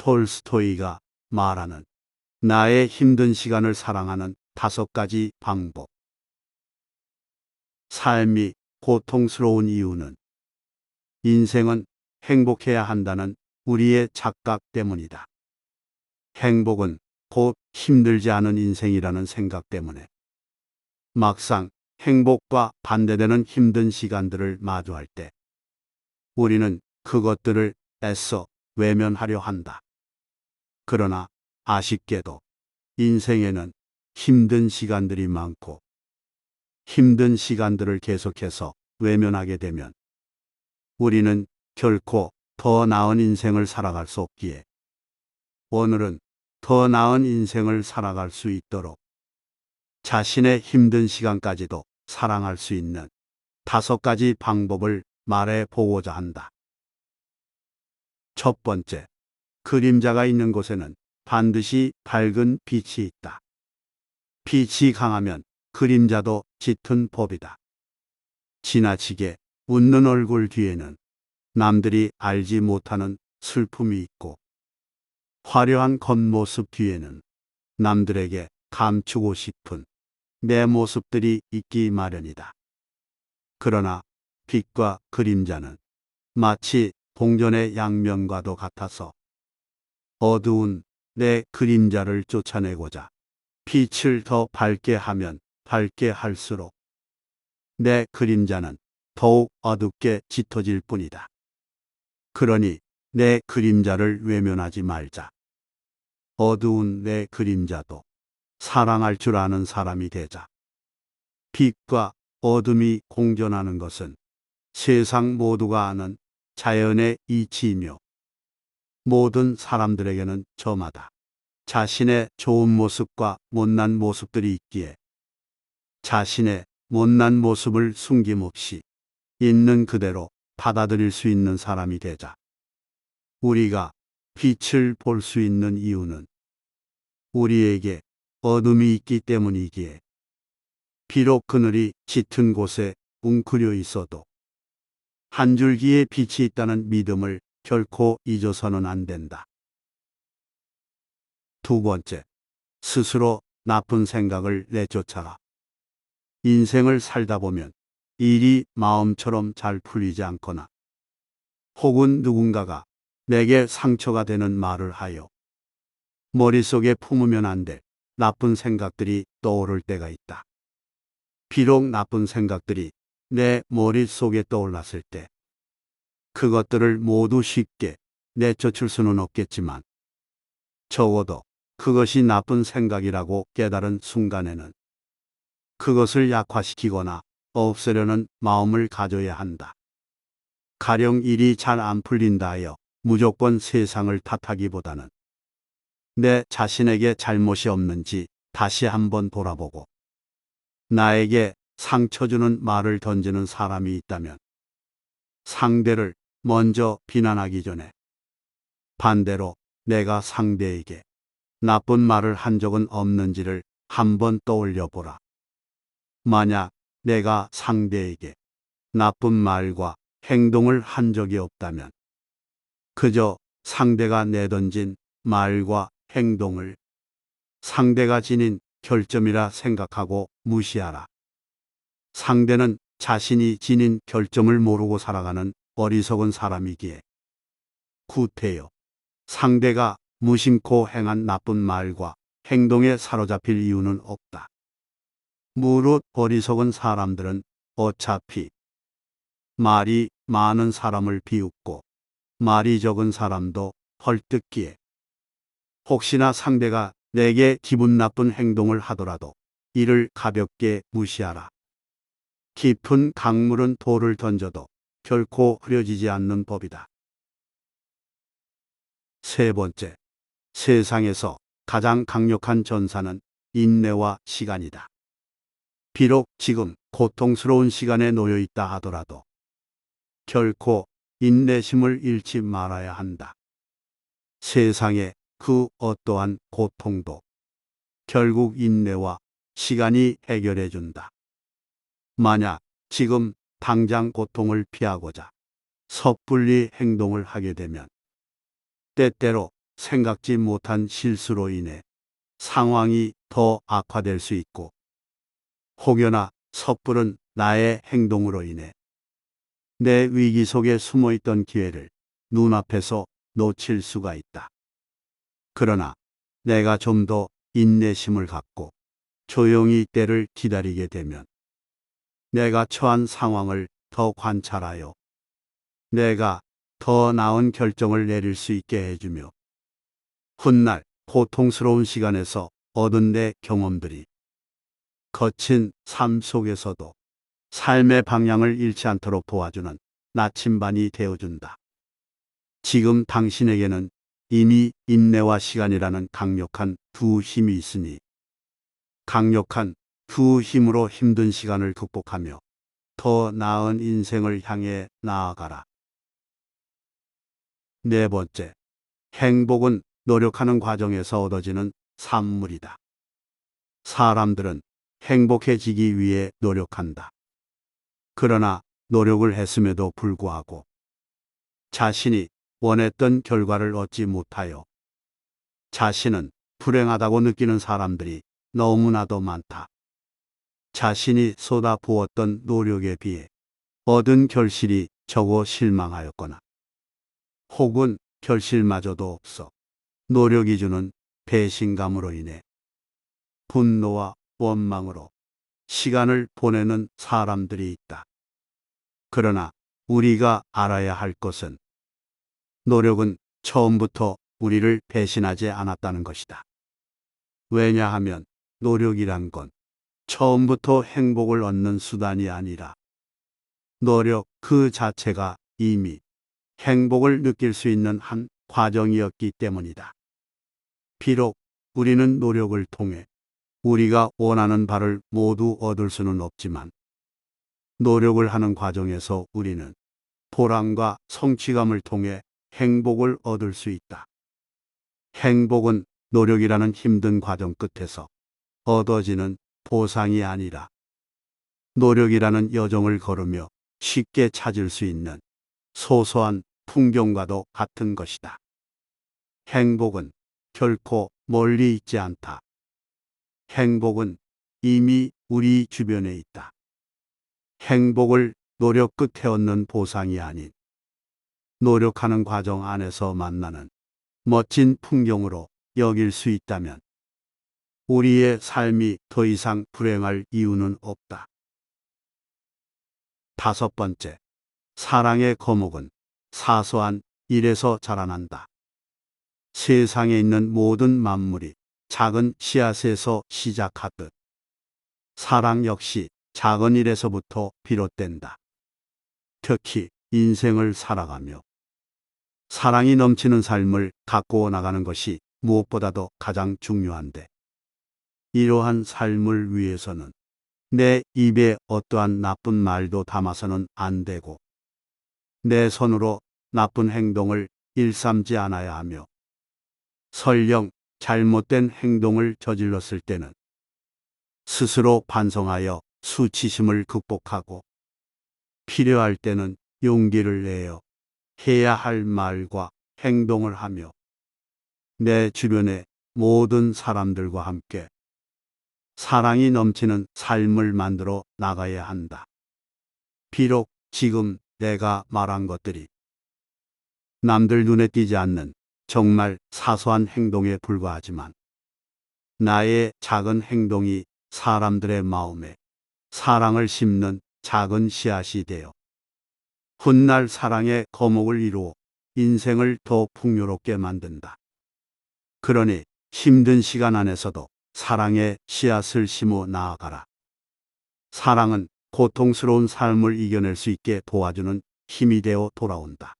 톨스토이가 말하는 나의 힘든 시간을 사랑하는 5가지 방법. 삶이 고통스러운 이유는 인생은 행복해야 한다는 우리의 착각 때문이다. 행복은 곧 힘들지 않은 인생이라는 생각 때문에 막상 행복과 반대되는 힘든 시간들을 마주할 때 우리는 그것들을 애써 외면하려 한다. 그러나 아쉽게도 인생에는 힘든 시간들이 많고 힘든 시간들을 계속해서 외면하게 되면 우리는 결코 더 나은 인생을 살아갈 수 없기에 오늘은 더 나은 인생을 살아갈 수 있도록 자신의 힘든 시간까지도 사랑할 수 있는 5가지 방법을 말해 보고자 한다. 첫 번째, 그림자가 있는 곳에는 반드시 밝은 빛이 있다. 빛이 강하면 그림자도 짙은 법이다. 지나치게 웃는 얼굴 뒤에는 남들이 알지 못하는 슬픔이 있고 화려한 겉모습 뒤에는 남들에게 감추고 싶은 내 모습들이 있기 마련이다. 그러나 빛과 그림자는 마치 동전의 양면과도 같아서 어두운 내 그림자를 쫓아내고자 빛을 더 밝게 하면 밝게 할수록 내 그림자는 더욱 어둡게 짙어질 뿐이다. 그러니 내 그림자를 외면하지 말자. 어두운 내 그림자도 사랑할 줄 아는 사람이 되자. 빛과 어둠이 공존하는 것은 세상 모두가 아는 자연의 이치이며 모든 사람들에게는 저마다 자신의 좋은 모습과 못난 모습들이 있기에 자신의 못난 모습을 숨김없이 있는 그대로 받아들일 수 있는 사람이 되자. 우리가 빛을 볼 수 있는 이유는 우리에게 어둠이 있기 때문이기에 비록 그늘이 짙은 곳에 웅크려 있어도 한 줄기의 빛이 있다는 믿음을 결코 잊어서는 안 된다. 두 번째, 스스로 나쁜 생각을 내쫓아라. 인생을 살다 보면 일이 마음처럼 잘 풀리지 않거나 혹은 누군가가 내게 상처가 되는 말을 하여 머릿속에 품으면 안 될 나쁜 생각들이 떠오를 때가 있다. 비록 나쁜 생각들이 내 머릿속에 떠올랐을 때 그것들을 모두 쉽게 내쫓을 수는 없겠지만 적어도 그것이 나쁜 생각이라고 깨달은 순간에는 그것을 약화시키거나 없애려는 마음을 가져야 한다. 가령 일이 잘 안 풀린다 하여 무조건 세상을 탓하기보다는 내 자신에게 잘못이 없는지 다시 한번 돌아보고 나에게 상처 주는 말을 던지는 사람이 있다면 상대를 먼저 비난하기 전에 반대로 내가 상대에게 나쁜 말을 한 적은 없는지를 한번 떠올려 보라. 만약 내가 상대에게 나쁜 말과 행동을 한 적이 없다면 그저 상대가 내던진 말과 행동을 상대가 지닌 결점이라 생각하고 무시하라. 상대는 자신이 지닌 결점을 모르고 살아가는 어리석은 사람이기에 구태여 상대가 무심코 행한 나쁜 말과 행동에 사로잡힐 이유는 없다. 무릇 어리석은 사람들은 어차피 말이 많은 사람을 비웃고 말이 적은 사람도 헐뜯기에 혹시나 상대가 내게 기분 나쁜 행동을 하더라도 이를 가볍게 무시하라. 깊은 강물은 돌을 던져도 결코 흐려지지 않는 법이다. 세 번째, 세상에서 가장 강력한 전사는 인내와 시간이다. 비록 지금 고통스러운 시간에 놓여 있다 하더라도 결코 인내심을 잃지 말아야 한다. 세상의 그 어떠한 고통도 결국 인내와 시간이 해결해 준다. 만약 지금 당장 고통을 피하고자 섣불리 행동을 하게 되면 때때로 생각지 못한 실수로 인해 상황이 더 악화될 수 있고, 혹여나 섣부른 나의 행동으로 인해 내 위기 속에 숨어 있던 기회를 눈앞에서 놓칠 수가 있다. 그러나 내가 좀 더 인내심을 갖고 조용히 때를 기다리게 되면 내가 처한 상황을 더 관찰하여 내가 더 나은 결정을 내릴 수 있게 해주며 훗날 고통스러운 시간에서 얻은 내 경험들이 거친 삶 속에서도 삶의 방향을 잃지 않도록 도와주는 나침반이 되어준다. 지금 당신에게는 이미 인내와 시간이라는 강력한 두 힘이 있으니 강력한 두 힘으로 힘든 시간을 극복하며 더 나은 인생을 향해 나아가라. 네 번째, 행복은 노력하는 과정에서 얻어지는 산물이다. 사람들은 행복해지기 위해 노력한다. 그러나 노력을 했음에도 불구하고 자신이 원했던 결과를 얻지 못하여 자신은 불행하다고 느끼는 사람들이 너무나도 많다. 자신이 쏟아부었던 노력에 비해 얻은 결실이 적어 실망하였거나 혹은 결실마저도 없어 노력이 주는 배신감으로 인해 분노와 원망으로 시간을 보내는 사람들이 있다. 그러나 우리가 알아야 할 것은 노력은 처음부터 우리를 배신하지 않았다는 것이다. 왜냐하면 노력이란 건 처음부터 행복을 얻는 수단이 아니라 노력 그 자체가 이미 행복을 느낄 수 있는 한 과정이었기 때문이다. 비록 우리는 노력을 통해 우리가 원하는 바를 모두 얻을 수는 없지만 노력을 하는 과정에서 우리는 보람과 성취감을 통해 행복을 얻을 수 있다. 행복은 노력이라는 힘든 과정 끝에서 얻어지는 보상이 아니라 노력이라는 여정을 걸으며 쉽게 찾을 수 있는 소소한 풍경과도 같은 것이다. 행복은 결코 멀리 있지 않다. 행복은 이미 우리 주변에 있다. 행복을 노력 끝에 얻는 보상이 아닌 노력하는 과정 안에서 만나는 멋진 풍경으로 여길 수 있다면 우리의 삶이 더 이상 불행할 이유는 없다. 다섯 번째, 사랑의 거목은 사소한 일에서 자라난다. 세상에 있는 모든 만물이 작은 씨앗에서 시작하듯 사랑 역시 작은 일에서부터 비롯된다. 특히 인생을 살아가며 사랑이 넘치는 삶을 가꾸어 나가는 것이 무엇보다도 가장 중요한데 이러한 삶을 위해서는 내 입에 어떠한 나쁜 말도 담아서는 안 되고 내 손으로 나쁜 행동을 일삼지 않아야 하며 설령 잘못된 행동을 저질렀을 때는 스스로 반성하여 수치심을 극복하고 필요할 때는 용기를 내어 해야 할 말과 행동을 하며 내 주변의 모든 사람들과 함께 사랑이 넘치는 삶을 만들어 나가야 한다. 비록 지금 내가 말한 것들이 남들 눈에 띄지 않는 정말 사소한 행동에 불과하지만 나의 작은 행동이 사람들의 마음에 사랑을 심는 작은 씨앗이 되어 훗날 사랑의 거목을 이루어 인생을 더 풍요롭게 만든다. 그러니 힘든 시간 안에서도 사랑의 씨앗을 심어 나아가라. 사랑은 고통스러운 삶을 이겨낼 수 있게 도와주는 힘이 되어 돌아온다.